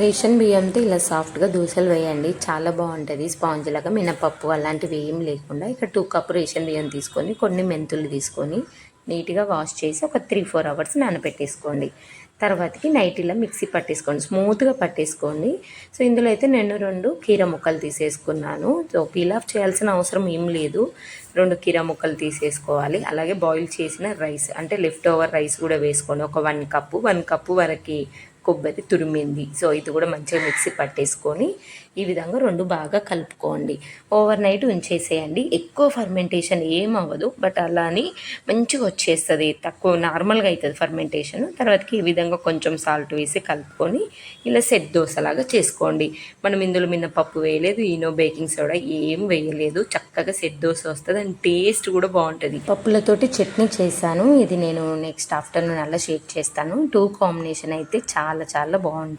Ration బియ్యంతో ఇలా సాఫ్ట్గా దోశలు వేయండి, చాలా బాగుంటుంది. స్పాంజ్ లాగా మినపప్పు అలాంటివి ఏం లేకుండా ఇక 2 కప్ రేషన్ బియ్యం తీసుకొని కొన్ని మెంతులు తీసుకొని నీట్గా వాష్ చేసి ఒక 3-4 అవర్స్ నానబెట్టేసుకోండి. తర్వాతకి నైట్ ఇలా మిక్సీ పట్టేసుకోండి, స్మూత్గా పట్టేసుకోండి. సో ఇందులో అయితే నేను 2 కీర ముక్కలు తీసేసుకున్నాను. సో పీల్ ఆఫ్ చేయాల్సిన అవసరం ఏం లేదు, 2 కీర ముక్కలు తీసేసుకోవాలి. అలాగే బాయిల్ చేసిన రైస్ అంటే లెఫ్ట్ ఓవర్ రైస్ కూడా వేసుకోండి. ఒక 1 కప్పు వరకు కొబ్బరి తురిమింది. సో ఇది కూడా మంచిగా మిక్సీ పట్టేసుకొని ఈ విధంగా 2 బాగా కలుపుకోండి. ఓవర్ నైట్ ఉంచేసేయండి. ఎక్కువ ఫర్మెంటేషన్ ఏం అవ్వదు, బట్ అలా అని మంచిగా వచ్చేస్తుంది, తక్కువ నార్మల్గా అవుతుంది ఫర్మెంటేషన్. తర్వాతకి ఈ విధంగా కొంచెం సాల్ట్ వేసి కలుపుకొని ఇలా సెట్ దోశలాగా చేసుకోండి. మనం ఇందులో మినపప్పు వేయలేదు, ఈనో బేకింగ్ సోడా ఏం వేయలేదు, చక్కగా సెట్ దోశ వస్తుంది అండ్ టేస్ట్ కూడా బాగుంటుంది. పప్పులతోటి చట్నీ చేశాను, ఇది నేను నెక్స్ట్ ఆఫ్టర్నూన్ అలా షేక్ చేస్తాను. 2 కాంబినేషన్ అయితే చాలా చాలా బాగుంటాయి.